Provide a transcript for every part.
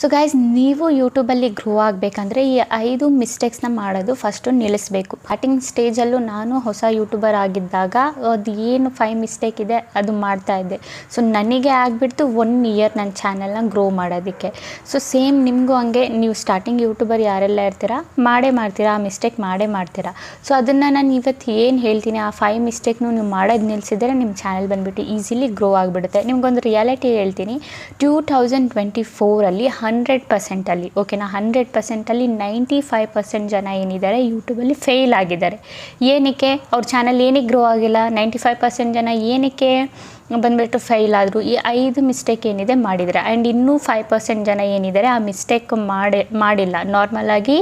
So guys, ನೀವು ಯೂಟ್ಯೂಬಲ್ಲಿ grow ಆಗಬೇಕಂದ್ರೆ ಈ 5 ಮಿಸ್ಟೇಕ್ಸ್ನ ಮಾಡೋದು ಫಸ್ಟು ನಿಲ್ಲಿಸಬೇಕು. ಸ್ಟಾರ್ಟಿಂಗ್ ಸ್ಟೇಜಲ್ಲೂ ನಾನು ಹೊಸ ಯೂಟ್ಯೂಬರ್ ಆಗಿದ್ದಾಗ ಅದು ಏನು 5 ಮಿಸ್ಟೇಕ್ ಇದೆ ಅದು ಮಾಡ್ತಾಯಿದ್ದೆ. ಸೊ ನನಗೆ ಆಗಿಬಿಡ್ತು 1 ಇಯರ್ ನನ್ನ ಚಾನಲ್ನ ಗ್ರೋ ಮಾಡೋದಕ್ಕೆ. ಸೊ ಸೇಮ್ ನಿಮಗೂ ಹಂಗೆ, ನೀವು ಸ್ಟಾರ್ಟಿಂಗ್ ಯೂಟ್ಯೂಬರ್ ಯಾರೆಲ್ಲ ಇರ್ತೀರಾ ಮಾಡ್ತೀರಾ, ಆ ಮಿಸ್ಟೇಕ್ ಮಾಡ್ತೀರಾ. ಸೊ ಅದನ್ನು ನಾನು ಇವತ್ತು ಏನು ಹೇಳ್ತೀನಿ, ಆ 5 ಮಿಸ್ಟೇಕ್ನು ನೀವು ಮಾಡೋದು ನಿಲ್ಲಿಸಿದರೆ ನಿಮ್ಮ ಚಾನಲ್ ಬಂದುಬಿಟ್ಟು ಈಸಿಲಿ ಗ್ರೋ ಆಗಿಬಿಡುತ್ತೆ. ನಿಮ್ಗೊಂದು ರಿಯಾಲಿಟಿ ಹೇಳ್ತೀನಿ. 2024 100%ಅಲ್ಲಿ ಓಕೆನಾ, 100%ಅಲ್ಲಿ 95% ಜನ ಏನಿದ್ದಾರೆ ಯೂಟ್ಯೂಬಲ್ಲಿ ಫೇಲ್ ಆಗಿದ್ದಾರೆ. ಏನಕ್ಕೆ ಅವ್ರ ಚಾನಲ್ ಏನಕ್ಕೆ ಗ್ರೋ ಆಗಿಲ್ಲ? 95% ಜನ ಏನಕ್ಕೆ ಬಂದುಬಿಟ್ಟು ಫೇಲ್ ಆದರು? ಈ 5 ಮಿಸ್ಟೇಕ್ ಏನಿದೆ ಮಾಡಿದರೆ. ಆ್ಯಂಡ್ ಇನ್ನೂ 5% ಜನ ಏನಿದ್ದಾರೆ ಆ ಮಿಸ್ಟೇಕ್ ಮಾಡಿಲ್ಲ. ನಾರ್ಮಲಾಗಿ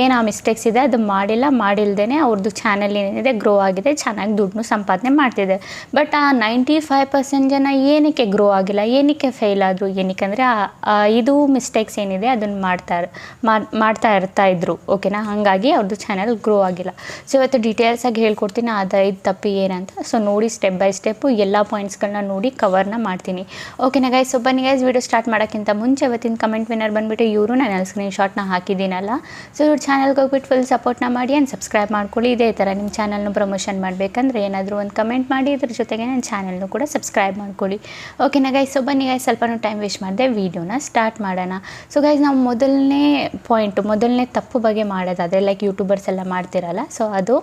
ಏನು ಆ ಮಿಸ್ಟೇಕ್ಸ್ ಇದೆ ಅದು ಮಾಡಿಲ್ದೇ ಅವ್ರದ್ದು ಚಾನಲ್ ಏನಿದೆ ಗ್ರೋ ಆಗಿದೆ, ಚೆನ್ನಾಗಿ ದುಡ್ಡು ಸಂಪಾದನೆ ಮಾಡ್ತಿದೆ. ಬಟ್ ಆ 95% ಜನ ಏನಕ್ಕೆ ಗ್ರೋ ಆಗಿಲ್ಲ, ಏನಕ್ಕೆ ಫೇಲ್ ಆದರು? ಏನಕ್ಕೆ ಆ 5 ಮಿಸ್ಟೇಕ್ಸ್ ಏನಿದೆ ಅದನ್ನು ಮಾಡ್ತಾ ಇದ್ರು ಓಕೆನಾ. ಹಾಗಾಗಿ ಅವ್ರದ್ದು ಚಾನಲ್ ಗ್ರೋ ಆಗಿಲ್ಲ. ಸೊ ಇವತ್ತು ಡೀಟೇಲ್ಸಾಗಿ ಹೇಳ್ಕೊಡ್ತೀನಿ ಅದು 5 ತಪ್ಪು ಏನಂತ. ಸೊ ನೋಡಿ, ಸ್ಟೆಪ್ ಬೈ ಸ್ಟೆಪ್ಪು ಎಲ್ಲ ಪಾಯಿಂಟ್ಸ್ಗಳನ್ನ ನೋಡಿ ಕವರ್ನ ಮಾಡ್ತೀನಿ ಓಕೆನಾ ಗೈಸ್. ಸೊ ಬನ್ನಿ ಗೈಸ್, ವಿಡಿಯೋ ಸ್ಟಾರ್ಟ್ ಮಾಡೋಕ್ಕಿಂತ ಮುಂಚೆ ಇವತ್ತಿನ ಕಮೆಂಟ್ ವಿನ್ನರ್ ಬಂದುಬಿಟ್ಟು ಇವರು, ನಾನು ಸ್ಕ್ರೀನ್ಶಾಟ್ನ ಹಾಕಿದ್ದೀನಲ್ಲ. ಸೊ ಇವ್ರ ಚಾನಲ್ಗೆ ಹೋಗ್ಬಿಟ್ಟು ಫುಲ್ ಸಪೋರ್ಟ್ನ ಮಾಡಿ ಆ್ಯಂಡ್ ಸಬ್ಸ್ಕ್ರೈಬ್ ಮಾಡ್ಕೊಳ್ಳಿ. ಇದೇ ಥರ ನಿಮ್ಮ ಚಾನಲ್ನ ಪ್ರಮೋಷನ್ ಮಾಡಬೇಕಂದ್ರೆ ಏನಾದರೂ ಒಂದು ಕಮೆಂಟ್ ಮಾಡಿ, ಇದ್ರ ಜೊತೆಗೆ ನನ್ನ ಚಾನಲ್ನು ಕೂಡ ಸಬ್ಸ್ಕ್ರೈಬ್ ಮಾಡ್ಕೊಳ್ಳಿ ಓಕೆನಾ ಗೈಸ್. ಸೊ ಬನ್ನಿ ಗೈಸ್, ಸ್ವಲ್ಪ ಟೈಮ್ ವೇಸ್ಟ್ ಮಾಡಿದೆ, ವೀಡಿಯೋನ ಸ್ಟಾರ್ಟ್ ಮಾಡೋಣ. ಸೊ ಗೈಸ್, ನಾವು ಮೊದಲನೇ ತಪ್ಪು ಬಗ್ಗೆ ಮಾಡೋದಾದರೆ, ಲೈಕ್ ಯೂಟ್ಯೂಬರ್ಸ್ ಎಲ್ಲ ಮಾಡ್ತಿರಲ್ಲ, ಸೊ ಅದು.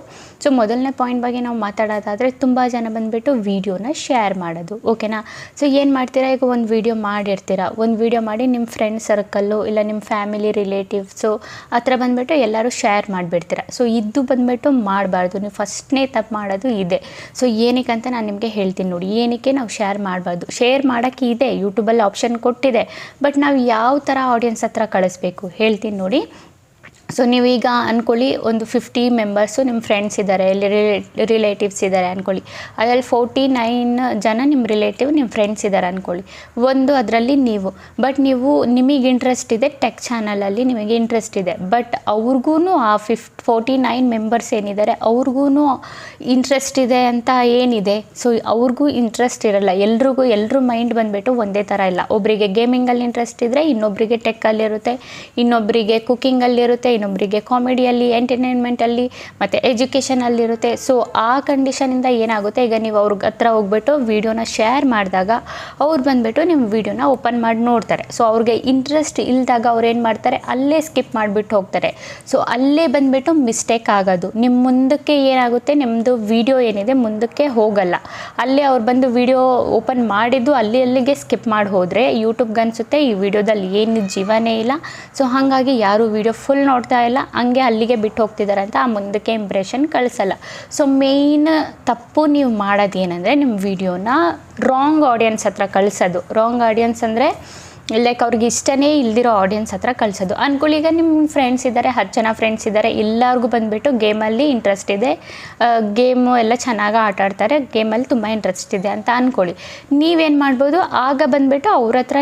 ಸೊ ಮೊದಲನೇ ಪಾಯಿಂಟ್ ಬಗ್ಗೆ ನಾವು ಮಾತಾಡೋದಾದರೆ, ತುಂಬ ಜನ ಬಂದುಬಿಟ್ಟು ವೀಡಿಯೋನ ಶೇರ್ ಮಾಡೋದು ಓಕೆನಾ. ಸೊ ಏನು ಮಾಡ್ತೀರಾ, ಈಗ ಒಂದು ವೀಡಿಯೋ ಮಾಡಿರ್ತೀರಾ, ಒಂದು ವೀಡಿಯೋ ಮಾಡಿ ನಿಮ್ಮ ಫ್ರೆಂಡ್ ಸರ್ಕಲ್ಲು ಇಲ್ಲ ನಿಮ್ಮ ಫ್ಯಾಮಿಲಿ ರಿಲೇಟಿವ್ಸು ಆ ಥರ ಬಂದುಬಿಟ್ಟು ಎಲ್ಲರೂ ಶೇರ್ ಮಾಡಿಬಿಡ್ತೀರ. ಸೊ ಇದು ಬಂದುಬಿಟ್ಟು ಮಾಡಬಾರ್ದು. ನೀವು ಫಸ್ಟ್ನೇ ತಪ್ಪು ಮಾಡೋದು ಇದೆ. ಸೊ ಏನಕ್ಕೆ ಅಂತ ನಾನು ನಿಮಗೆ ಹೇಳ್ತೀನಿ ನೋಡಿ. ಏನಕ್ಕೆ ನಾವು ಶೇರ್ ಮಾಡಬಾರ್ದು? ಶೇರ್ ಮಾಡೋಕ್ಕೆ ಇದೆ, ಯೂಟ್ಯೂಬಲ್ಲಿ ಆಪ್ಷನ್ ಕೊಟ್ಟಿದೆ. ಬಟ್ ನಾವು ಯಾವ ಥರ ಆಡಿಯನ್ಸ್ ಹತ್ರ ಕಳಿಸ್ಬೇಕು ಹೇಳ್ತೀನಿ ನೋಡಿ. ಸೊ ನೀವೀಗ ಅಂದ್ಕೊಳ್ಳಿ, ಒಂದು 50 ಮೆಂಬರ್ಸು ನಿಮ್ಮ ಫ್ರೆಂಡ್ಸ್ ಇದ್ದಾರೆ, ಇಲ್ಲಿ ರಿಲೇಟಿವ್ಸ್ ಇದ್ದಾರೆ ಅಂದ್ಕೊಳ್ಳಿ. ಅದರಲ್ಲಿ 49 ಜನ ನಿಮ್ಮ ರಿಲೇಟಿವ್, ನಿಮ್ಮ ಫ್ರೆಂಡ್ಸ್ ಇದ್ದಾರೆ ಅಂದ್ಕೊಳ್ಳಿ. ಅದರಲ್ಲಿ ನೀವು, ಬಟ್ ನಿಮಗೆ ಇಂಟ್ರೆಸ್ಟ್ ಇದೆ, ಟೆಕ್ ಚಾನಲಲ್ಲಿ ನಿಮಗೆ ಇಂಟ್ರೆಸ್ಟ್ ಇದೆ. ಬಟ್ ಅವ್ರಿಗೂ ಆ 49 ಮೆಂಬರ್ಸ್ ಏನಿದ್ದಾರೆ ಅವ್ರಿಗೂ ಇಂಟ್ರೆಸ್ಟ್ ಇದೆ ಅಂತ ಏನಿದೆ. ಸೊ ಅವ್ರಿಗೂ ಇಂಟ್ರೆಸ್ಟ್ ಇರಲ್ಲ. ಎಲ್ರ ಮೈಂಡ್ ಬಂದುಬಿಟ್ಟು ಒಂದೇ ಥರ ಇಲ್ಲ. ಒಬ್ಬರಿಗೆ ಗೇಮಿಂಗಲ್ಲಿ ಇಂಟ್ರೆಸ್ಟ್ ಇದ್ದರೆ ಇನ್ನೊಬ್ಬರಿಗೆ ಟೆಕ್ಕಲ್ಲಿರುತ್ತೆ, ಇನ್ನೊಬ್ಬರಿಗೆ ಕುಕ್ಕಿಂಗಲ್ಲಿರುತ್ತೆ, ಇನ್ನೊಬ್ಬರಿಗೆ ಕಾಮಿಡಿಯಲ್ಲಿ, ಎಂಟರ್ಟೈನ್ಮೆಂಟಲ್ಲಿ ಮತ್ತು ಎಜುಕೇಷನಲ್ಲಿರುತ್ತೆ. ಸೊ ಆ ಕಂಡೀಷನಿಂದ ಏನಾಗುತ್ತೆ, ಈಗ ನೀವು ಅವ್ರಿಗೆ ಹತ್ರ ಹೋಗ್ಬಿಟ್ಟು ವೀಡಿಯೋನ ಶೇರ್ ಮಾಡಿದಾಗ ಅವ್ರು ಬಂದುಬಿಟ್ಟು ನಿಮ್ಮ ವೀಡಿಯೋನ ಓಪನ್ ಮಾಡಿ ನೋಡ್ತಾರೆ. ಸೊ ಅವ್ರಿಗೆ ಇಂಟ್ರೆಸ್ಟ್ ಇಲ್ಲದಾಗ ಅವ್ರು ಏನು ಮಾಡ್ತಾರೆ, ಅಲ್ಲೇ ಸ್ಕಿಪ್ ಮಾಡಿಬಿಟ್ಟು ಹೋಗ್ತಾರೆ. ಸೊ ಅಲ್ಲೇ ಬಂದುಬಿಟ್ಟು ಮಿಸ್ಟೇಕ್ ಆಗೋದು. ನಿಮ್ಮ ಮುಂದಕ್ಕೆ ಏನಾಗುತ್ತೆ, ನಿಮ್ಮದು ವೀಡಿಯೋ ಏನಿದೆ ಮುಂದಕ್ಕೆ ಹೋಗಲ್ಲ. ಅಲ್ಲೇ ಅವ್ರು ಬಂದು ವೀಡಿಯೋ ಓಪನ್ ಮಾಡಿದ್ದು ಅಲ್ಲಿಗೆ ಸ್ಕಿಪ್ ಮಾಡಿ ಹೋದರೆ ಯೂಟ್ಯೂಬ್ಗೆ ಅನಿಸುತ್ತೆ ಈ ವಿಡಿಯೋದಲ್ಲಿ ಏನು ಜೀವನೇ ಇಲ್ಲ. ಸೊ ಹಾಗಾಗಿ ಯಾರು ವೀಡಿಯೋ ಫುಲ್ ನೋಡ್ತಾ ಇಲ್ಲ, ಹಂಗೆ ಅಲ್ಲಿಗೆ ಬಿಟ್ಟು ಹೋಗ್ತಿದ್ದಾರೆ ಅಂತ ಆ ಮುಂದಕ್ಕೆ ಇಂಪ್ರೆಷನ್ ಕಳಿಸಲ್ಲ. ಸೊ ಮೇಯ್ನ್ ತಪ್ಪು ನೀವು ಮಾಡೋದು ಏನಂದರೆ, ನಿಮ್ಮ ವೀಡಿಯೋನ ರಾಂಗ್ ಆಡಿಯನ್ಸ್ ಹತ್ರ ಕಳಿಸೋದು. ರಾಂಗ್ ಆಡಿಯನ್ಸ್ ಅಂದರೆ ಲೈಕ್ ಅವ್ರಿಗೆ ಇಷ್ಟನೇ ಇಲ್ದಿರೋ ಆಡಿಯನ್ಸ್ ಹತ್ರ ಕಳಿಸೋದು. ಅಂದ್ಕೊಳ್ಳಿ, ಈಗ ನಿಮ್ಮ ಫ್ರೆಂಡ್ಸ್ ಇದ್ದಾರೆ, 10 ಜನ ಫ್ರೆಂಡ್ಸ್ ಇದ್ದಾರೆ, ಎಲ್ಲರಿಗೂ ಬಂದುಬಿಟ್ಟು ಗೇಮಲ್ಲಿ ಇಂಟ್ರೆಸ್ಟ್ ಇದೆ, ಗೇಮು ಎಲ್ಲ ಚೆನ್ನಾಗಿ ಆಟ ಆಡ್ತಾರೆ, ಗೇಮಲ್ಲಿ ತುಂಬ ಇಂಟ್ರೆಸ್ಟ್ ಇದೆ ಅಂತ ಅಂದ್ಕೊಳ್ಳಿ. ನೀವೇನು ಮಾಡ್ಬೋದು, ಆಗ ಬಂದುಬಿಟ್ಟು ಅವ್ರ ಹತ್ರ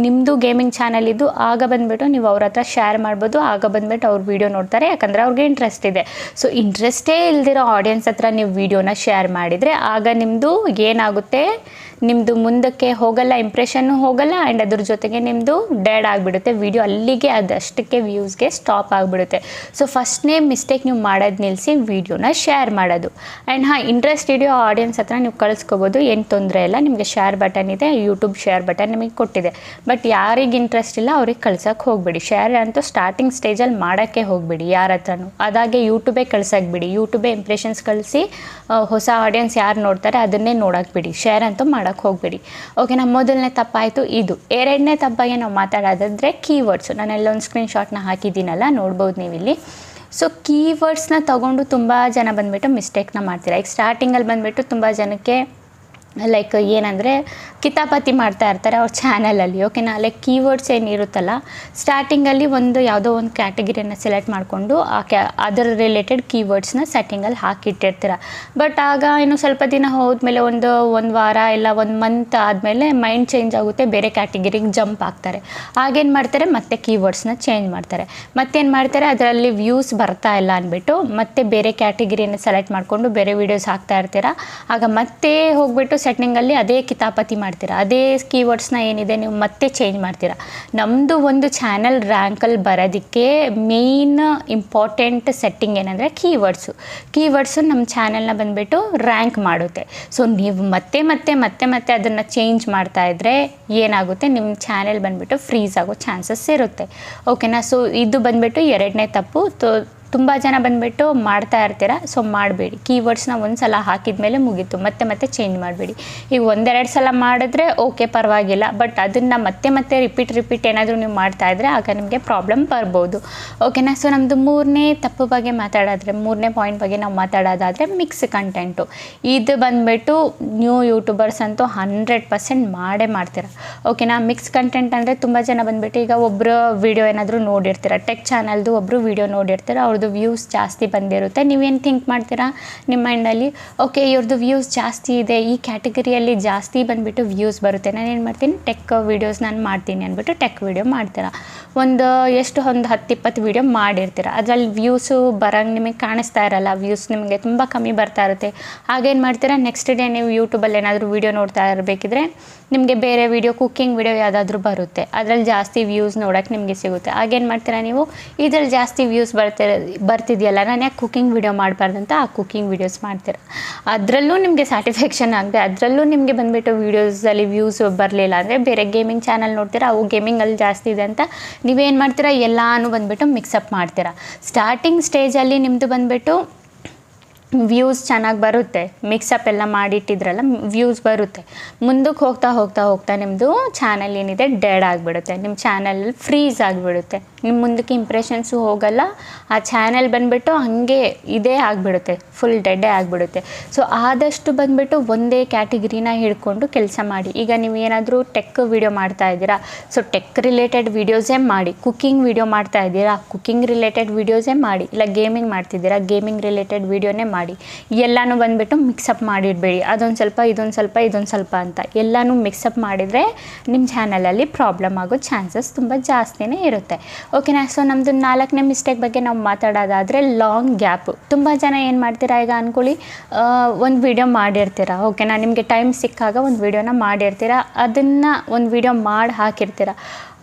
ನಿಮ್ಮದು ಗೇಮಿಂಗ್ ಚಾನಲ್ ಇದ್ದು ಆಗ ಬಂದುಬಿಟ್ಟು ನೀವು ಅವ್ರ ಹತ್ರ ಶೇರ್ ಮಾಡ್ಬೋದು. ಆಗ ಬಂದುಬಿಟ್ಟು ಅವ್ರ ವೀಡಿಯೋ ನೋಡ್ತಾರೆ, ಯಾಕಂದರೆ ಅವ್ರಿಗೆ ಇಂಟ್ರೆಸ್ಟ್ ಇದೆ. ಸೊ ಇಂಟ್ರೆಸ್ಟೇ ಇಲ್ದಿರೋ ಆಡಿಯನ್ಸ್ ಹತ್ರ ನೀವು ವೀಡಿಯೋನ ಶೇರ್ ಮಾಡಿದರೆ ಆಗ ನಿಮ್ಮದು ಏನಾಗುತ್ತೆ, ನಿಮ್ಮದು ಮುಂದಕ್ಕೆ ಹೋಗಲ್ಲ, ಇಂಪ್ರೆಷನ್ನು ಹೋಗಲ್ಲ, ಆ್ಯಂಡ್ ಅದ್ರ ಜೊತೆಗೆ ನಿಮ್ಮದು ಡೆಡ್ ಆಗಿಬಿಡುತ್ತೆ ವೀಡಿಯೋ. ಅಲ್ಲಿಗೆ ಅದಷ್ಟಕ್ಕೆ ವ್ಯೂಸ್ಗೆ ಸ್ಟಾಪ್ ಆಗಿಬಿಡುತ್ತೆ. ಸೊ ಫಸ್ಟ್ನೇ ಮಿಸ್ಟೇಕ್ ನೀವು ಮಾಡೋದು ನಿಲ್ಲಿಸಿ ವೀಡಿಯೋನ ಶೇರ್ ಮಾಡೋದು. ಆ್ಯಂಡ್ ಇಂಟ್ರೆಸ್ಟ್ ಇದೆಯೋ ಆಡಿಯನ್ಸ್ ಹತ್ರ ನೀವು ಕಳಿಸ್ಕೋಬೋದು, ಏನು ತೊಂದರೆ ಇಲ್ಲ. ನಿಮಗೆ ಶೇರ್ ಬಟನ್ ಇದೆ, ಯೂಟ್ಯೂಬ್ ಶೇರ್ ಬಟನ್ ನಿಮಗೆ ಕೊಟ್ಟಿದೆ. ಬಟ್ ಯಾರಿಗೆ ಇಂಟ್ರೆಸ್ಟ್ ಇಲ್ಲ ಅವ್ರಿಗೆ ಕಳ್ಸೋಕ್ಕೆ ಹೋಗ್ಬಿಡಿ. ಶೇರ್ ಅಂತೂ ಸ್ಟಾರ್ಟಿಂಗ್ ಸ್ಟೇಜಲ್ಲಿ ಮಾಡೋಕ್ಕೆ ಹೋಗ್ಬಿಡಿ ಯಾರ ಹತ್ರನೂ. ಅದಾಗೆ ಯೂಟ್ಯೂಬೇ ಕಳ್ಸೋಕೆ ಬಿಡಿ. ಯೂಟ್ಯೂಬೇ ಇಂಪ್ರೆಷನ್ಸ್ ಕಳಿಸಿ ಹೊಸ ಆಡಿಯನ್ಸ್ ಯಾರು ನೋಡ್ತಾರೆ ಅದನ್ನೇ ನೋಡೋಕೆ ಬಿಡಿ. ಶೇರ್ ಅಂತೂ ಮಾಡೋಕ್ಕೆ ಹೋಗ್ಬಿಡಿ ಓಕೆನಾ. ಮೊದಲನೇ ತಪ್ಪಾಯಿತು ಇದು. ಎರಡನೇ ತಪ್ಪಾಗಿ ನಾವು ಮಾತಾಡೋದಾದರೆ ಕೀವರ್ಡ್ಸು. ನಾನೆಲ್ಲೊಂದು ಸ್ಕ್ರೀನ್ಶಾಟ್ನ ಹಾಕಿದ್ದೀನಲ್ಲ, ನೋಡ್ಬೋದು ನೀವಿಲ್ಲಿ. ಸೊ ಕೀವರ್ಡ್ಸ್ನ ತೊಗೊಂಡು ತುಂಬ ಜನ ಬಂದುಬಿಟ್ಟು ಮಿಸ್ಟೇಕ್ನ ಮಾಡ್ತೀರಾ. ಈಗ ಸ್ಟಾರ್ಟಿಂಗಲ್ಲಿ ಬಂದುಬಿಟ್ಟು ತುಂಬ ಜನಕ್ಕೆ ಲೈಕ್ ಏನಂದರೆ ಕಿತಾಪತಿ ಮಾಡ್ತಾ ಇರ್ತಾರೆ ಅವ್ರ ಚಾನಲಲ್ಲಿ ಓಕೆನಾ. ಲೈಕ್ ಕೀವರ್ಡ್ಸ್ ಏನಿರುತ್ತಲ್ಲ, ಸ್ಟಾರ್ಟಿಂಗಲ್ಲಿ ಯಾವುದೋ ಒಂದು ಕ್ಯಾಟಗಿರಿಯನ್ನು ಸೆಲೆಕ್ಟ್ ಮಾಡಿಕೊಂಡು ಅದರ ರಿಲೇಟೆಡ್ ಕೀವರ್ಡ್ಸ್ನ ಸೆಟ್ಟಿಂಗಲ್ಲಿ ಹಾಕಿಟ್ಟಿರ್ತೀರ. ಬಟ್ ಆಗ ಇನ್ನು ಸ್ವಲ್ಪ ದಿನ ಹೋದ್ಮೇಲೆ ಒಂದು ವಾರ ಇಲ್ಲ 1 ಮಂತ್ ಆದಮೇಲೆ ಮೈಂಡ್ ಚೇಂಜ್ ಆಗುತ್ತೆ, ಬೇರೆ ಕ್ಯಾಟಗಿರಿಗೆ ಜಂಪ್ ಆಗ್ತಾರೆ. ಆಗೇನು ಮಾಡ್ತಾರೆ, ಮತ್ತೆ ಕೀವರ್ಡ್ಸ್ನ ಚೇಂಜ್ ಮಾಡ್ತಾರೆ. ಮತ್ತೇನು ಮಾಡ್ತಾರೆ, ಅದರಲ್ಲಿ ವ್ಯೂಸ್ ಬರ್ತಾ ಇಲ್ಲ ಅಂದ್ಬಿಟ್ಟು ಮತ್ತೆ ಬೇರೆ ಕ್ಯಾಟಗಿರಿಯನ್ನು ಸೆಲೆಕ್ಟ್ ಮಾಡಿಕೊಂಡು ಬೇರೆ ವೀಡಿಯೋಸ್ ಹಾಕ್ತಾ ಇರ್ತೀರ. ಆಗ ಮತ್ತೆ ಹೋಗ್ಬಿಟ್ಟು ಸೆಟ್ಟಿಂಗಲ್ಲಿ ಅದೇ ಕಿತಾಪತಿ ಮಾಡ್ತೀರಾ, ಅದೇ ಕೀವರ್ಡ್ಸ್ನ ಏನಿದೆ ನೀವು ಮತ್ತೆ ಚೇಂಜ್ ಮಾಡ್ತೀರಾ. ನಮ್ಮದು ಒಂದು ಚಾನಲ್ ರ್ಯಾಂಕಲ್ಲಿ ಬರೋದಕ್ಕೆ ಮೇಯ್ನ್ ಇಂಪಾರ್ಟೆಂಟ್ ಸೆಟ್ಟಿಂಗ್ ಏನಂದರೆ ಕೀವರ್ಡ್ಸು ನಮ್ಮ ಚಾನಲ್ನ ಬಂದುಬಿಟ್ಟು ರ್ಯಾಂಕ್ ಮಾಡುತ್ತೆ. ಸೊ ನೀವು ಮತ್ತೆ ಅದನ್ನು ಚೇಂಜ್ ಮಾಡ್ತಾ ಇದ್ದರೆ ಏನಾಗುತ್ತೆ, ನಿಮ್ಮ ಚಾನೆಲ್ ಬಂದುಬಿಟ್ಟು ಫ್ರೀಸ್ ಆಗೋ ಚಾನ್ಸಸ್ ಇರುತ್ತೆ. ಓಕೆನಾ. ಸೊ ಇದು ಬಂದುಬಿಟ್ಟು ಎರಡನೇ ತಪ್ಪು. ತುಂಬ ಜನ ಬಂದುಬಿಟ್ಟು ಮಾಡ್ತಾ ಇರ್ತೀರ. ಸೊ ಮಾಡಬೇಡಿ. ಕೀವರ್ಡ್ಸ್ನ ಒಂದು ಸಲ ಹಾಕಿದ ಮೇಲೆ ಮುಗೀತು, ಮತ್ತೆ ಚೇಂಜ್ ಮಾಡಬೇಡಿ. ಈಗ ಒಂದೆರಡು ಸಲ ಮಾಡಿದ್ರೆ ಓಕೆ ಪರವಾಗಿಲ್ಲ, ಬಟ್ ಅದನ್ನು ಮತ್ತೆ ರಿಪೀಟ್ ಏನಾದರೂ ನೀವು ಮಾಡ್ತಾ ಇದ್ದರೆ ಆಗ ನಿಮಗೆ ಪ್ರಾಬ್ಲಮ್ ಬರ್ಬೋದು. ಓಕೆನಾ. ಸೊ ನಮ್ಮದು ಮೂರನೇ ತಪ್ಪು ಬಗ್ಗೆ ಮಾತಾಡೋದ್ರೆ, ಮೂರನೇ ಪಾಯಿಂಟ್ ಬಗ್ಗೆ ನಾವು ಮಾತಾಡೋದಾದರೆ ಮಿಕ್ಸ್ ಕಂಟೆಂಟು. ಇದು ಬಂದುಬಿಟ್ಟು ನ್ಯೂ ಯೂಟ್ಯೂಬರ್ಸ್ ಅಂತೂ 100% ಮಾಡೇ ಮಾಡ್ತೀರ. ಓಕೆನಾ. ಮಿಕ್ಸ್ ಕಂಟೆಂಟ್ ಅಂದರೆ ತುಂಬ ಜನ ಬಂದುಬಿಟ್ಟು ಈಗ ಒಬ್ಬರು ವೀಡಿಯೋ ಏನಾದರೂ ನೋಡಿರ್ತೀರ, ಟೆಕ್ ಚಾನಲ್ದು ಒಬ್ಬರು ವೀಡಿಯೋ ನೋಡಿರ್ತೀರ, ಅವ್ರದ್ದು ವ್ಯೂಸ್ ಜಾಸ್ತಿ ಬಂದಿರುತ್ತೆ. ನೀವೇನು ಥಿಂಕ್ ಮಾಡ್ತೀರಾ ನಿಮ್ಮ ಮೈಂಡಲ್ಲಿ, ಓಕೆ ಇವ್ರದ್ದು ವ್ಯೂಸ್ ಜಾಸ್ತಿ ಇದೆ, ಈ ಕ್ಯಾಟಗರಿಯಲ್ಲಿ ಜಾಸ್ತಿ ಬಂದುಬಿಟ್ಟು ವ್ಯೂಸ್ ಬರುತ್ತೆ, ನಾನು ಏನು ಮಾಡ್ತೀನಿ ಟೆಕ್ ವೀಡಿಯೋಸ್ ನಾನು ಮಾಡ್ತೀನಿ ಅಂದ್ಬಿಟ್ಟು ಟೆಕ್ ವೀಡಿಯೋ ಮಾಡ್ತೀರಾ. ಒಂದು 10-20 ವೀಡಿಯೋ ಮಾಡಿರ್ತೀರ, ಅದರಲ್ಲಿ ವ್ಯೂಸು ಬರೋಂಗೆ ನಿಮಗೆ ಕಾಣಿಸ್ತಾ ಇರಲ್ಲ, ವ್ಯೂಸ್ ನಿಮಗೆ ತುಂಬ ಕಮ್ಮಿ ಬರ್ತಾ ಇರುತ್ತೆ. ಹಾಗೇನು ಮಾಡ್ತೀರಾ, ನೆಕ್ಸ್ಟ್ ಡೇ ನೀವು ಯೂಟ್ಯೂಬಲ್ಲಿ ಏನಾದರೂ ವೀಡಿಯೋ ನೋಡ್ತಾ ಇರಬೇಕಿದ್ರೆ ನಿಮಗೆ ಬೇರೆ ವೀಡಿಯೋ, ಕುಕ್ಕಿಂಗ್ ವೀಡಿಯೋ ಯಾವುದಾದ್ರೂ ಬರುತ್ತೆ, ಅದರಲ್ಲಿ ಜಾಸ್ತಿ ವ್ಯೂಸ್ ನೋಡೋಕ್ಕೆ ನಿಮಗೆ ಸಿಗುತ್ತೆ. ಹಾಗೇನು ಮಾಡ್ತೀರಾ ನೀವು, ಇದರಲ್ಲಿ ಜಾಸ್ತಿ ವ್ಯೂಸ್ ಬರ್ತಿದೆಯಲ್ಲ, ನಾನು ಯಾಕೆ ಕುಕ್ಕಿಂಗ್ ವೀಡಿಯೋ ಮಾಡಬಾರ್ದಂತ ಆ ಕುಕ್ಕಿಂಗ್ ವೀಡಿಯೋಸ್ ಮಾಡ್ತೀರ. ಅದರಲ್ಲೂ ನಿಮಗೆ ಸ್ಯಾಟಿಸ್ಫ್ಯಾಕ್ಷನ್ ಆಗದೆ, ಅದರಲ್ಲೂ ನಿಮಗೆ ಬಂದುಬಿಟ್ಟು ವೀಡಿಯೋಸಲ್ಲಿ ವ್ಯೂಸ್ ಬರಲಿಲ್ಲ ಅಂದರೆ ಬೇರೆ ಗೇಮಿಂಗ್ ಚಾನಲ್ ನೋಡ್ತೀರಾ, ಅವು ಗೇಮಿಂಗಲ್ಲಿ ಜಾಸ್ತಿ ಇದೆ ಅಂತ ನೀವೇನು ಮಾಡ್ತೀರಾ, ಎಲ್ಲನೂ ಬಂದುಬಿಟ್ಟು ಮಿಕ್ಸಪ್ ಮಾಡ್ತೀರಾ. ಸ್ಟಾರ್ಟಿಂಗ್ ಸ್ಟೇಜಲ್ಲಿ ನಿಮ್ಮದು ಬಂದುಬಿಟ್ಟು ವ್ಯೂಸ್ ಚೆನ್ನಾಗಿ ಬರುತ್ತೆ, ಮಿಕ್ಸಪ್ ಎಲ್ಲ ಮಾಡಿಟ್ಟಿದ್ರಲ್ಲ ವ್ಯೂಸ್ ಬರುತ್ತೆ. ಮುಂದಕ್ಕೆ ಹೋಗ್ತಾ ನಿಮ್ಮದು ಚಾನಲ್ ಏನಿದೆ ಡೆಡ್ ಆಗಿಬಿಡುತ್ತೆ, ನಿಮ್ಮ ಚಾನಲ್ ಫ್ರೀಸ್ ಆಗಿಬಿಡುತ್ತೆ, ನಿಮ್ಮ ಮುಂದಕ್ಕೆ ಇಂಪ್ರೆಷನ್ಸು ಹೋಗಲ್ಲ, ಆ ಚಾನಲ್ ಬಂದುಬಿಟ್ಟು ಹಾಗೆ ಇದೇ ಆಗಿಬಿಡುತ್ತೆ, ಫುಲ್ ಡೆಡ್ಡೇ ಆಗಿಬಿಡುತ್ತೆ. ಸೊ ಆದಷ್ಟು ಬಂದುಬಿಟ್ಟು ಒಂದೇ ಕ್ಯಾಟಗಿರಿನ ಹಿಡ್ಕೊಂಡು ಕೆಲಸ ಮಾಡಿ. ಈಗ ನೀವು ಏನಾದರೂ ಟೆಕ್ ವೀಡಿಯೋ ಮಾಡ್ತಾ ಇದ್ದೀರಾ, ಸೊ ಟೆಕ್ ರಿಲೇಟೆಡ್ ವೀಡಿಯೋಸೇ ಮಾಡಿ. ಕುಕ್ಕಿಂಗ್ ವೀಡಿಯೋ ಮಾಡ್ತಾ ಇದ್ದೀರಾ, ಕುಕ್ಕಿಂಗ್ ರಿಲೇಟೆಡ್ ವೀಡಿಯೋಸೇ ಮಾಡಿ. ಇಲ್ಲ ಗೇಮಿಂಗ್ ಮಾಡ್ತಿದ್ದೀರಾ, ಗೇಮಿಂಗ್ ರಿಲೇಟೆಡ್ ವೀಡಿಯೋನೇ ಮಾಡಿ. ಎಲ್ಲನೂ ಬಂದುಬಿಟ್ಟು ಮಿಕ್ಸಪ್ ಮಾಡಿಡಬೇಡಿ, ಅದೊಂದು ಸ್ವಲ್ಪ ಇದೊಂದು ಸ್ವಲ್ಪ ಅಂತ ಎಲ್ಲನೂ ಮಿಕ್ಸಪ್ ಮಾಡಿದರೆ ನಿಮ್ಮ ಚಾನಲಲ್ಲಿ ಪ್ರಾಬ್ಲಮ್ ಆಗೋ ಚಾನ್ಸಸ್ ತುಂಬ ಜಾಸ್ತಿನೇ ಇರುತ್ತೆ. ಓಕೆನಾ. ಸೊ ನಮ್ಮದು 4ನೇ ಮಿಸ್ಟೇಕ್ ಬಗ್ಗೆ ನಾವು ಮಾತಾಡೋದಾದರೆ ಲಾಂಗ್ ಗ್ಯಾಪು. ತುಂಬ ಜನ ಏನು ಮಾಡ್ತೀರಾ, ಈಗ ಅಂದ್ಕೊಳ್ಳಿ ಒಂದು ವೀಡಿಯೋ ಮಾಡಿರ್ತೀರ, ಓಕೆನಾ, ನಿಮಗೆ ಟೈಮ್ ಸಿಕ್ಕಾಗ ಒಂದು ವೀಡಿಯೋನ ಮಾಡಿರ್ತೀರ, ಅದನ್ನು ಒಂದು ವೀಡಿಯೋ ಮಾಡಿ ಹಾಕಿರ್ತೀರ,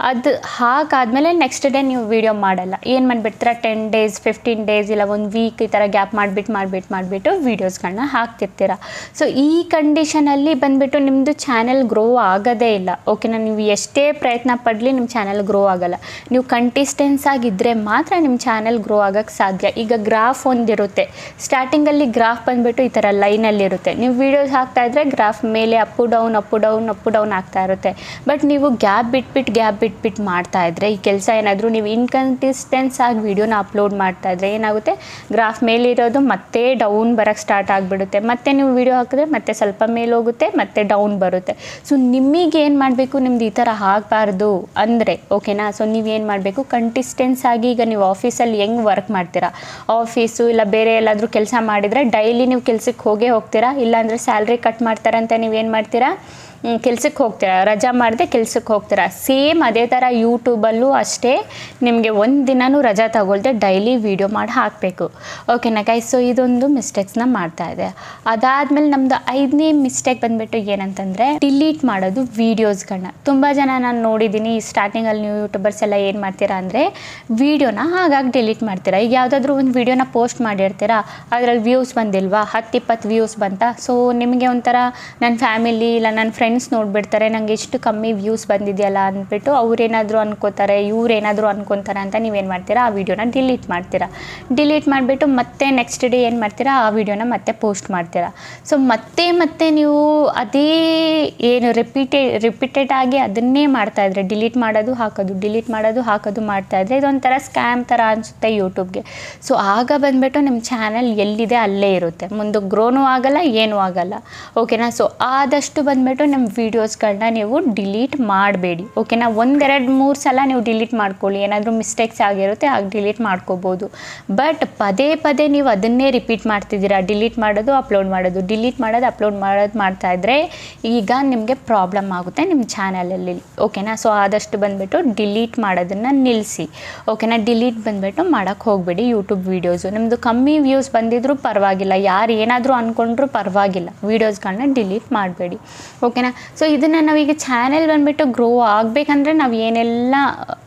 ಅದು ಹಾಕಾದ್ಮೇಲೆ ನೆಕ್ಸ್ಟ್ ಡೇ ನೀವು ವೀಡಿಯೋ ಮಾಡಲ್ಲ, ಏನು ಮಾಡಿಬಿಡ್ತೀರ 10 days 15 days ಇಲ್ಲ 1 week ಈ ಥರ ಗ್ಯಾಪ್ ಮಾಡಿಬಿಟ್ಟು ವೀಡಿಯೋಸ್ಗಳನ್ನ ಹಾಕ್ತಿರ್ತೀರ. ಸೊ ಈ ಕಂಡೀಷನಲ್ಲಿ ಬಂದುಬಿಟ್ಟು ನಿಮ್ಮದು ಚಾನೆಲ್ ಗ್ರೋ ಆಗೋದೇ ಇಲ್ಲ. ಓಕೆನಾ. ನೀವು ಎಷ್ಟೇ ಪ್ರಯತ್ನ ಪಡಲಿ ನಿಮ್ಮ ಚಾನೆಲ್ ಗ್ರೋ ಆಗೋಲ್ಲ. ನೀವು ಕಂಟಿಸ್ಟೆನ್ಸ್ ಆಗಿದ್ದರೆ ಮಾತ್ರ ನಿಮ್ಮ ಚಾನೆಲ್ ಗ್ರೋ ಆಗೋಕ್ಕೆ ಸಾಧ್ಯ. ಈಗ ಗ್ರಾಫ್ ಒಂದಿರುತ್ತೆ, ಸ್ಟಾರ್ಟಿಂಗಲ್ಲಿ ಗ್ರಾಫ್ ಬಂದುಬಿಟ್ಟು ಈ ಥರ ಲೈನಲ್ಲಿರುತ್ತೆ, ನೀವು ವೀಡಿಯೋಸ್ ಹಾಕ್ತಾಯಿದ್ರೆ ಗ್ರಾಫ್ ಮೇಲೆ ಅಪ್ಪು ಡೌನ್ ಆಗ್ತಾ ಇರುತ್ತೆ. ಬಟ್ ನೀವು ಗ್ಯಾಪ್ ಬಿಟ್ಬಿಟ್ಟು ಮಾಡ್ತಾ ಇದ್ರೆ, ಈ ಕೆಲಸ ಏನಾದರೂ ನೀವು ಇನ್ಕನ್ಸಿಸ್ಟೆನ್ಸ್ ಆಗಿ ವೀಡಿಯೋನ ಅಪ್ಲೋಡ್ ಮಾಡ್ತಾ ಇದ್ರೆ ಏನಾಗುತ್ತೆ, ಗ್ರಾಫ್ ಮೇಲೆ ಇರೋದು ಮತ್ತೆ ಡೌನ್ ಬರೋಕ್ಕೆ ಸ್ಟಾರ್ಟ್ ಆಗಿಬಿಡುತ್ತೆ. ಮತ್ತೆ ನೀವು ವೀಡಿಯೋ ಹಾಕಿದ್ರೆ ಮತ್ತೆ ಸ್ವಲ್ಪ ಮೇಲೆ ಹೋಗುತ್ತೆ, ಮತ್ತೆ ಡೌನ್ ಬರುತ್ತೆ. ಸೊ ನಿಮಗೆ ಏನು ಮಾಡಬೇಕು, ನಿಮ್ದು ಈ ಥರ ಆಗಬಾರ್ದು ಅಂದರೆ ಓಕೆನಾ. ಸೊ ನೀವೇನು ಮಾಡಬೇಕು, ಕಂಟಿಸ್ಟೆನ್ಸ್ ಆಗಿ, ಈಗ ನೀವು ಆಫೀಸಲ್ಲಿ ಹೆಂಗೆ ವರ್ಕ್ ಮಾಡ್ತೀರಾ, ಆಫೀಸು ಇಲ್ಲ ಬೇರೆ ಎಲ್ಲಾದರೂ ಕೆಲಸ ಮಾಡಿದರೆ ಡೈಲಿ ನೀವು ಕೆಲಸಕ್ಕೆ ಹೋಗ್ತೀರಾ, ಇಲ್ಲಾಂದರೆ ಸ್ಯಾಲ್ರಿ ಕಟ್ ಮಾಡ್ತಾರಂತ ನೀವೇನು ಮಾಡ್ತೀರಾ, ಕೆಲ್ಸಕ್ಕೆ ಹೋಗ್ತೀರಾ, ರಜಾ ಮಾಡದೆ ಕೆಲ್ಸಕ್ಕೆ ಹೋಗ್ತೀರಾ. ಸೇಮ್ ಅದೇ ಥರ ಯೂಟ್ಯೂಬಲ್ಲೂ ಅಷ್ಟೇ, ನಿಮಗೆ ಒಂದು ದಿನವೂ ರಜಾ ತಗೊಳ್ದೆ ಡೈಲಿ ವೀಡಿಯೋ ಮಾಡಿ ಹಾಕಬೇಕು. ಓಕೆನಾ ಗೈಸ್. ಸೊ ಇದೊಂದು ಮಿಸ್ಟೇಕ್ಸ್ನ ಮಾಡ್ತಾ ಇದೆ. ಅದಾದಮೇಲೆ ನಮ್ಮದು 5ನೇ ಮಿಸ್ಟೇಕ್ ಬಂದುಬಿಟ್ಟು ಏನಂತಂದರೆ ಡಿಲೀಟ್ ಮಾಡೋದು ವೀಡಿಯೋಸ್ಗಳನ್ನ. ತುಂಬ ಜನ ನಾನು ನೋಡಿದ್ದೀನಿ, ಸ್ಟಾರ್ಟಿಂಗಲ್ಲಿ ನೀವು ಯೂಟ್ಯೂಬರ್ಸ್ ಎಲ್ಲ ಏನು ಮಾಡ್ತೀರಾ ಅಂದರೆ ವೀಡಿಯೋನ ಹಾಗಾಗಿ ಡಿಲೀಟ್ ಮಾಡ್ತೀರಾ. ಈಗ ಯಾವುದಾದ್ರೂ ಒಂದು ವೀಡಿಯೋನ ಪೋಸ್ಟ್ ಮಾಡಿರ್ತೀರಾ, ಅದರಲ್ಲಿ ವ್ಯೂಸ್ ಬಂದಿಲ್ವಾ, 10-20 ವ್ಯೂಸ್ ಬಂತ, ಸೊ ನಿಮಗೆ ಒಂಥರ ನನ್ನ ಫ್ಯಾಮಿಲಿ ಇಲ್ಲ ನನ್ನ ಫ್ರೆಂಡ್ಸ್ ನೋಡಿಬಿಡ್ತಾರೆ, ನನಗೆ ಇಷ್ಟು ಕಮ್ಮಿ ವ್ಯೂಸ್ ಬಂದಿದೆಯಲ್ಲ ಅಂದ್ಬಿಟ್ಟು ಅವ್ರೇನಾದರೂ ಅನ್ಕೋತಾರೆ, ಇವರೇನಾದರೂ ಅನ್ಕೊತಾರೆ ಅಂತ ನೀವೇನು ಮಾಡ್ತೀರಾ, ಆ ವಿಡಿಯೋನ ಡಿಲೀಟ್ ಮಾಡ್ತೀರಾ. ಡಿಲೀಟ್ ಮಾಡಿಬಿಟ್ಟು ಮತ್ತೆ ನೆಕ್ಸ್ಟ್ ಡೇ ಏನು ಮಾಡ್ತೀರಾ, ಆ ವಿಡಿಯೋನ ಮತ್ತೆ ಪೋಸ್ಟ್ ಮಾಡ್ತೀರಾ. ಸೊ ಮತ್ತೆ ನೀವು ಅದೇ ಏನು ರಿಪೀಟೆಡ್ ಆಗಿ ಅದನ್ನೇ ಮಾಡ್ತಾಯಿದ್ರೆ, ಡಿಲೀಟ್ ಮಾಡೋದು ಹಾಕೋದು ಮಾಡ್ತಾಯಿದ್ರೆ ಇದೊಂಥರ ಸ್ಕ್ಯಾಮ್ ಥರ ಅನಿಸುತ್ತೆ ಯೂಟ್ಯೂಬ್ಗೆ. ಸೊ ಆಗ ಬಂದುಬಿಟ್ಟು ನಿಮ್ಮ ಚಾನಲ್ ಎಲ್ಲಿದೆ ಅಲ್ಲೇ ಇರುತ್ತೆ, ಮುಂದೆ ಗ್ರೋನೂ ಆಗಲ್ಲ, ಏನೂ ಆಗಲ್ಲ. ಓಕೆನಾ. ಸೊ ಆದಷ್ಟು ಬಂದುಬಿಟ್ಟು ನಿಮ್ಮ ವೀಡಿಯೋಸ್ಗಳನ್ನ ನೀವು ಡಿಲೀಟ್ ಮಾಡಬೇಡಿ. ಓಕೆನಾ, 1-2-3 ಸಲ ನೀವು ಡಿಲೀಟ್ ಮಾಡ್ಕೊಳ್ಳಿ, ಏನಾದರೂ ಮಿಸ್ಟೇಕ್ಸ್ ಆಗಿರುತ್ತೆ ಆಗ ಡಿಲೀಟ್ ಮಾಡ್ಕೋಬೋದು. ಬಟ್ ಪದೇ ಪದೇ ನೀವು ಅದನ್ನೇ ರಿಪೀಟ್ ಮಾಡ್ತಿದ್ದೀರಾ, ಡಿಲೀಟ್ ಮಾಡೋದು ಅಪ್ಲೋಡ್ ಮಾಡೋದು, ಡಿಲೀಟ್ ಮಾಡೋದು ಅಪ್ಲೋಡ್ ಮಾಡೋದು ಮಾಡ್ತಾಯಿದ್ರೆ ಈಗ ನಿಮಗೆ ಪ್ರಾಬ್ಲಮ್ ಆಗುತ್ತೆ ನಿಮ್ಮ ಚಾನಲಲ್ಲಿ. ಓಕೆನಾ, ಸೊ ಆದಷ್ಟು ಬಂದುಬಿಟ್ಟು ಡಿಲೀಟ್ ಮಾಡೋದನ್ನು ನಿಲ್ಲಿಸಿ. ಓಕೆನಾ, ಡಿಲೀಟ್ ಬಂದುಬಿಟ್ಟು ಮಾಡೋಕ್ಕೆ ಹೋಗಬೇಡಿ ಯೂಟ್ಯೂಬ್ ವೀಡಿಯೋಸು. ನಿಮ್ಮದು ಕಮ್ಮಿ ವ್ಯೂಸ್ ಬಂದಿದ್ರೂ ಪರವಾಗಿಲ್ಲ, ಯಾರು ಏನಾದರೂ ಅಂದ್ಕೊಂಡ್ರೂ ಪರವಾಗಿಲ್ಲ, ವೀಡಿಯೋಸ್ಗಳನ್ನ ಡಿಲೀಟ್ ಮಾಡಬೇಡಿ. ಓಕೆನಾ, ಸೊ ಇದನ್ನು ನಾವೀಗ ಚಾನೆಲ್ ಬಂದುಬಿಟ್ಟು ಗ್ರೋ ಆಗಬೇಕಂದ್ರೆ ನಾವು ಏನೆಲ್ಲ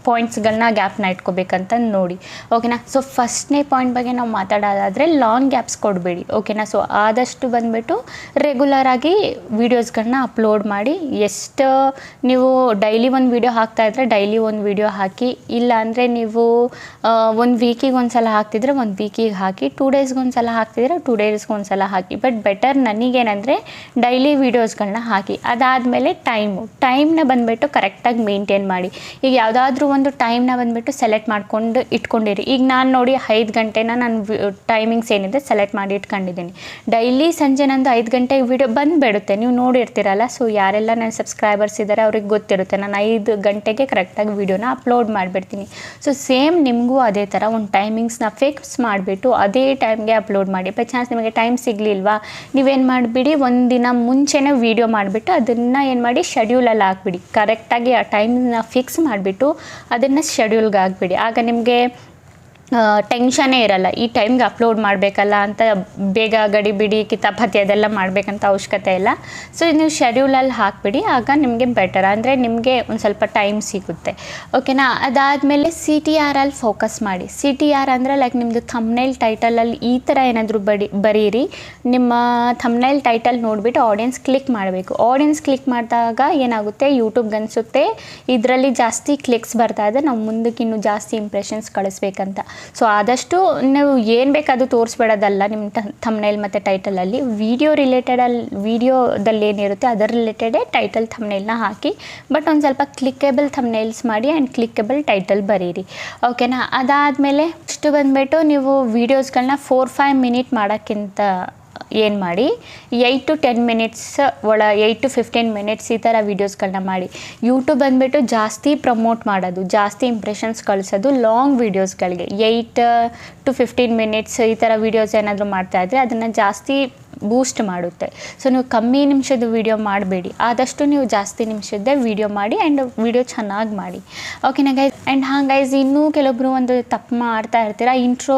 ಪಾಯಿಂಟ್ಸ್ಗಳನ್ನ ಗ್ಯಾಪ್ನ ಇಟ್ಕೋಬೇಕಂತ ನೋಡಿ. ಓಕೆನಾ, ಸೊ ಫಸ್ಟ್ನೇ ಪಾಯಿಂಟ್ ಬಗ್ಗೆ ನಾವು ಮಾತಾಡೋದಾದರೆ ಲಾಂಗ್ ಗ್ಯಾಪ್ಸ್ ಕೊಡಬೇಡಿ. ಓಕೆನಾ, ಸೊ ಆದಷ್ಟು ಬಂದುಬಿಟ್ಟು ರೆಗ್ಯುಲರಾಗಿ ವೀಡಿಯೋಸ್ಗಳನ್ನ ಅಪ್ಲೋಡ್ ಮಾಡಿ. ಎಷ್ಟು ನೀವು ಡೈಲಿ ಒಂದು ವೀಡಿಯೋ ಹಾಕ್ತಾಯಿದ್ರೆ ಡೈಲಿ ಒಂದು ವೀಡಿಯೋ ಹಾಕಿ, ಇಲ್ಲ ಅಂದರೆ ನೀವು ಒಂದು ವೀಕಿಗೆ ಒಂದು ಸಲ ಹಾಕ್ತಿದ್ರೆ ಒಂದು ವೀಕಿಗೆ ಹಾಕಿ, 2 ಡೇಸ್ಗೆ ಒಂದು ಸಲ ಹಾಕ್ತಿದ್ರೆ 2 ಡೇಸ್ಗೆ ಒಂದು ಸಲ ಹಾಕಿ. ಬಟ್ ಬೆಟರ್ ನನಗೇನೆಂದರೆ ಡೈಲಿ ವೀಡಿಯೋಸ್ಗಳನ್ನ ಹಾಕಿ. ಅದಾದಮೇಲೆ ಟೈಮ್ನ ಬಂದುಬಿಟ್ಟು ಕರೆಕ್ಟಾಗಿ ಮೇಂಟೈನ್ ಮಾಡಿ. ಈಗ ಯಾವುದಾದ್ರೂ ಒಂದು ಟೈಮ್ನ ಬಂದುಬಿಟ್ಟು ಸೆಲೆಕ್ಟ್ ಮಾಡ್ಕೊಂಡು ಇಟ್ಕೊಂಡಿರಿ. ಈಗ ನಾನು ನೋಡಿ 5 ಗಂಟೆನ ನಾನು ಟೈಮಿಂಗ್ಸ್ ಏನಿದೆ ಸೆಲೆಕ್ಟ್ ಮಾಡಿ ಇಟ್ಕೊಂಡಿದ್ದೀನಿ. ಡೈಲಿ ಸಂಜೆ ನಂದು 5 ಗಂಟೆಗೆ ವೀಡಿಯೋ ಬಂದುಬಿಡುತ್ತೆ, ನೀವು ನೋಡಿರ್ತೀರಲ್ಲ. ಸೊ ಯಾರೆಲ್ಲ ನನ್ನ ಸಬ್ಸ್ಕ್ರೈಬರ್ಸ್ ಇದ್ದಾರೆ ಅವ್ರಿಗೆ ಗೊತ್ತಿರುತ್ತೆ, ನಾನು 5 ಗಂಟೆಗೆ ಕರೆಕ್ಟಾಗಿ ವೀಡಿಯೋನ ಅಪ್ಲೋಡ್ ಮಾಡಿಬಿಡ್ತೀನಿ. ಸೊ ಸೇಮ್ ನಿಮಗೂ ಅದೇ ಥರ ಒಂದು ಟೈಮಿಂಗ್ಸ್ನ ಫಿಕ್ಸ್ ಮಾಡಿಬಿಟ್ಟು ಅದೇ ಟೈಮ್ಗೆ ಅಪ್ಲೋಡ್ ಮಾಡಿ. ಬೈ ಚಾನ್ಸ್ ನಿಮಗೆ ಟೈಮ್ ಸಿಗಲಿಲ್ವಾ, ನೀವೇನು ಮಾಡಿಬಿಡಿ, ಒಂದಿನ ಮುಂಚೆನೇ ವೀಡಿಯೋ ಮಾಡಿಬಿಟ್ಟು ಅದನ್ನು ಏನು ಮಾಡಿ ಶೆಡ್ಯೂಲಲ್ಲಿ ಹಾಕ್ಬಿಡಿ. ಕರೆಕ್ಟಾಗಿ ಆ ಟೈಮ್ನ ಫಿಕ್ಸ್ ಮಾಡಿಬಿಟ್ಟು ಅದನ್ನು ಶೆಡ್ಯೂಲ್ಗೆ ಹಾಕ್ಬಿಡಿ. ಆಗ ನಿಮಗೆ ಟೆನ್ಷನ್ನೇ ಇರಲ್ಲ, ಈ ಟೈಮ್ಗೆ ಅಪ್ಲೋಡ್ ಮಾಡಬೇಕಲ್ಲ ಅಂತ ಬೇಗ ಗಡಿಬಿಡಿ ಕಿತಾಪತಿ ಅದೆಲ್ಲ ಮಾಡಬೇಕಂತ ಅವಶ್ಯಕತೆ ಇಲ್ಲ. ಸೊ ನೀವು ಶೆಡ್ಯೂಲಲ್ಲಿ ಹಾಕಿಬಿಡಿ, ಆಗ ನಿಮಗೆ ಬೆಟರ್, ಅಂದರೆ ನಿಮಗೆ ಒಂದು ಸ್ವಲ್ಪ ಟೈಮ್ ಸಿಗುತ್ತೆ. ಓಕೆನಾ, ಅದಾದಮೇಲೆ CTR ಅಲ್ಲಿ ಫೋಕಸ್ ಮಾಡಿ. CTR ಅಂದರೆ ಲೈಕ್ ನಿಮ್ಮದು ಥಂಬ್ನೇಲ್ ಟೈಟಲಲ್ಲಿ ಈ ಥರ ಏನಾದರೂ ಬರೀರಿ. ನಿಮ್ಮ ಥಂಬ್ನೇಲ್ ಟೈಟಲ್ ನೋಡಿಬಿಟ್ಟು ಆಡಿಯನ್ಸ್ ಕ್ಲಿಕ್ ಮಾಡಬೇಕು. ಆಡಿಯನ್ಸ್ ಕ್ಲಿಕ್ ಮಾಡಿದಾಗ ಏನಾಗುತ್ತೆ, ಯೂಟ್ಯೂಬ್ಗೆ ಅನಿಸುತ್ತೆ ಇದರಲ್ಲಿ ಜಾಸ್ತಿ ಕ್ಲಿಕ್ಸ್ ಬರ್ತಾ ಇದೆ, ನಾವು ಮುಂದಕ್ಕೆ ಇನ್ನೂ ಜಾಸ್ತಿ ಇಂಪ್ರೆಷನ್ಸ್ ಕಳಿಸ್ಬೇಕಂತ. ಸೊ ಆದಷ್ಟು ನೀವು ಏನು ಬೇಕಾದರೂ ತೋರಿಸ್ಬೇಡೋದಲ್ಲ ನಿಮ್ಮ ಥಂಬ್ನೇಲ್ ಮತ್ತು ಟೈಟಲಲ್ಲಿ. ವಿಡಿಯೋದಲ್ಲಿ ಏನಿರುತ್ತೆ ಅದರ ರಿಲೇಟೆಡೇ ಟೈಟಲ್ ಥಂಬ್ನೇಲ್ನ ಹಾಕಿ. ಬಟ್ ಒಂದು ಸ್ವಲ್ಪ ಕ್ಲಿಕ್ಕೇಬಲ್ ಥಂಬ್ನೇಲ್ಸ್ ಮಾಡಿ ಆ್ಯಂಡ್ ಕ್ಲಿಕ್ಕೇಬಲ್ ಟೈಟಲ್ ಬರೀರಿ. ಓಕೆನಾ, ಅದಾದಮೇಲೆ ಇಷ್ಟು ಬಂದುಬಿಟ್ಟು ನೀವು ವೀಡಿಯೋಸ್ಗಳನ್ನ 4-5 ಮಿನಿಟ್ ಮಾಡೋಕ್ಕಿಂತ ಏನು ಮಾಡಿ 8 to 10 ಮಿನಿಟ್ಸ್ 8 to 15 ಮಿನಿಟ್ಸ್ ಈ ಥರ ವೀಡಿಯೋಸ್ಗಳನ್ನ ಮಾಡಿ. ಯೂಟ್ಯೂಬ್ ಬಂದುಬಿಟ್ಟು ಜಾಸ್ತಿ ಪ್ರಮೋಟ್ ಮಾಡೋದು, ಜಾಸ್ತಿ ಇಂಪ್ರೆಷನ್ಸ್ ಕಳಿಸೋದು ಲಾಂಗ್ ವೀಡಿಯೋಸ್ಗಳಿಗೆ. 8 to 15 ಮಿನಿಟ್ಸ್ ಈ ಥರ ವೀಡಿಯೋಸ್ ಏನಾದರೂ ಮಾಡ್ತಾಯಿದ್ರೆ ಅದನ್ನು ಜಾಸ್ತಿ ಬೂಸ್ಟ್ ಮಾಡುತ್ತೆ. ಸೊ ನೀವು ಕಮ್ಮಿ ನಿಮಿಷದ ವೀಡಿಯೋ ಮಾಡಬೇಡಿ, ಆದಷ್ಟು ನೀವು ಜಾಸ್ತಿ ನಿಮಿಷದ್ದೇ ವೀಡಿಯೋ ಮಾಡಿ ಆ್ಯಂಡ್ ವೀಡಿಯೋ ಚೆನ್ನಾಗಿ ಮಾಡಿ. ಓಕೆನಾ ಗೈಸ್, ಆ್ಯಂಡ್ ಗೈಸ್ ಇನ್ನೂ ಕೆಲವೊಬ್ಬರು ಒಂದು ತಪ್ಪು ಮಾಡ್ತಾ ಇರ್ತೀರಾ, ಇಂಟ್ರೋ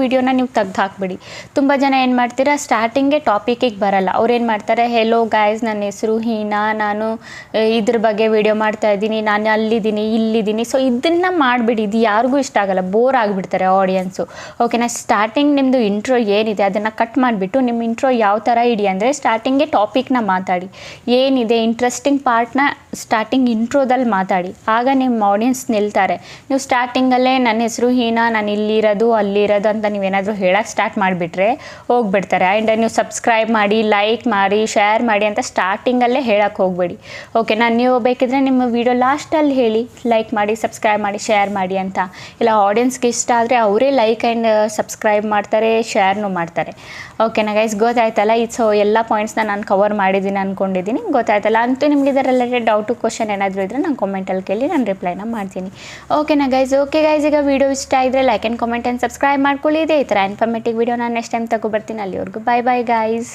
ವೀಡಿಯೋನ ನೀವು ತೆಗ್ದು ಹಾಕ್ಬಿಡಿ. ತುಂಬ ಜನ ಏನು ಮಾಡ್ತೀರಾ, ಸ್ಟಾರ್ಟಿಂಗೇ ಟಾಪಿಕಿಗೆ ಬರಲ್ಲ. ಅವ್ರೇನು ಮಾಡ್ತಾರೆ, ಹೆಲೋ ಗೈಸ್ ನನ್ನ ಹೆಸರು ಹೀನಾ, ನಾನು ಇದ್ರ ಬಗ್ಗೆ ವೀಡಿಯೋ ಮಾಡ್ತಾಯಿದ್ದೀನಿ, ನಾನು ಅಲ್ಲಿದ್ದೀನಿ ಇಲ್ಲಿದ್ದೀನಿ. ಸೊ ಇದನ್ನು ಮಾಡಿಬಿಡಿ, ಇದು ಯಾರಿಗೂ ಇಷ್ಟ ಆಗಲ್ಲ, ಬೋರ್ ಆಗಿಬಿಡ್ತಾರೆ ಆಡಿಯನ್ಸು. ಓಕೆನಾ, ಸ್ಟಾರ್ಟಿಂಗ್ ನಿಮ್ಮದು ಇಂಟ್ರೋ ಏನಿದೆ ಅದನ್ನು ಕಟ್ ಮಾಡಿಬಿಟ್ಟು ನಿಮ್ಮ ಇಂಟ್ರೋ ಯಾವ ಥರ ಇಡಿ ಅಂದರೆ ಸ್ಟಾರ್ಟಿಂಗೇ ಟಾಪಿಕ್ನ ಮಾತಾಡಿ, ಏನಿದೆ ಇಂಟ್ರೆಸ್ಟಿಂಗ್ ಪಾರ್ಟ್ನ ಸ್ಟಾರ್ಟಿಂಗ್ ಇಂಟ್ರೋದಲ್ಲಿ ಮಾತಾಡಿ, ಆಗ ನಿಮ್ಮ ಆಡಿಯನ್ಸ್ ನಿಲ್ತಾರೆ. ನೀವು ಸ್ಟಾರ್ಟಿಂಗಲ್ಲೇ ನನ್ನ ಹೆಸರು ಹೀನಾ, ನಾನು ಇಲ್ಲಿರೋದು ಅಲ್ಲಿರೋದು ಅಂತ ನೀವೇನಾದರೂ ಹೇಳೋಕ್ಕೆ ಸ್ಟಾರ್ಟ್ ಮಾಡಿಬಿಟ್ರೆ ಹೋಗ್ಬಿಡ್ತಾರೆ. ಆ್ಯಂಡ್ ನೀವು ಸಬ್ಸ್ಕ್ರೈಬ್ ಮಾಡಿ, ಲೈಕ್ ಮಾಡಿ, ಶೇರ್ ಮಾಡಿ ಅಂತ ಸ್ಟಾರ್ಟಿಂಗಲ್ಲೇ ಹೇಳೋಕ್ಕೆ ಹೋಗಬೇಡಿ. ಓಕೆನಾ, ನೀವು ಬೇಕಿದ್ರೆ ನಿಮ್ಮ ವೀಡಿಯೋ ಲಾಸ್ಟಲ್ಲಿ ಹೇಳಿ ಲೈಕ್ ಮಾಡಿ, ಸಬ್ಸ್ಕ್ರೈಬ್ ಮಾಡಿ, ಶೇರ್ ಮಾಡಿ ಅಂತ. ಇಲ್ಲ ಆಡಿಯನ್ಸ್ಗೆ ಇಷ್ಟ ಆದರೆ ಅವರೇ ಲೈಕ್ ಆ್ಯಂಡ್ ಸಬ್ಸ್ಕ್ರೈಬ್ ಮಾಡ್ತಾರೆ, ಶೇರ್ನೂ ಮಾಡ್ತಾರೆ. ಓಕೆನಾ ಗೈಸ್, ಗೊತ್ತಾಯ್ತಲ್ಲ. ಸೊ ಎಲ್ಲ ಪಾಯಿಂಟ್ಸ್ನ ನಾನು ಕವರ್ ಮಾಡಿದ್ದೀನಿ ಅಂದ್ಕೊಂಡಿದ್ದೀನಿ, ಗೊತ್ತಾಯ್ತಲ್ಲ. ಅಂತೂ ನಿಮಗೆ ಇದರ ರಿಲೇಟೆಡ್ ಡೌಟು ಕ್ವಶನ್ ಏನಾದರೂ ಇದ್ದರೆ ನಾನು ಕಾಮೆಂಟಲ್ಲಿ ಕೇಳಿ ನಾನು ರಿಪ್ಲೈನ ಮಾಡ್ತೀನಿ. ಓಕೆನಾ ಗೈಸ್, ಓಕೆ ಗೈಸ್, ಈಗ ವೀಡಿಯೋ ಇಷ್ಟ ಇದ್ದರೆ like and comment and subscribe ಮಾಡ್ಕೊಳ್ಳಿ. ಇದೇ ಈ ಥರ ಇನ್ಫಾರ್ಮೇಟಿವ್ ವೀಡಿಯೋ ನಾನು ನೆಕ್ಸ್ಟ್ ಟೈಮ್ ತಗೊಬರ್ತೀನಿ. ಅಲ್ಲಿವರೆಗೂ ಬೈ ಬೈ ಗೈಸ್.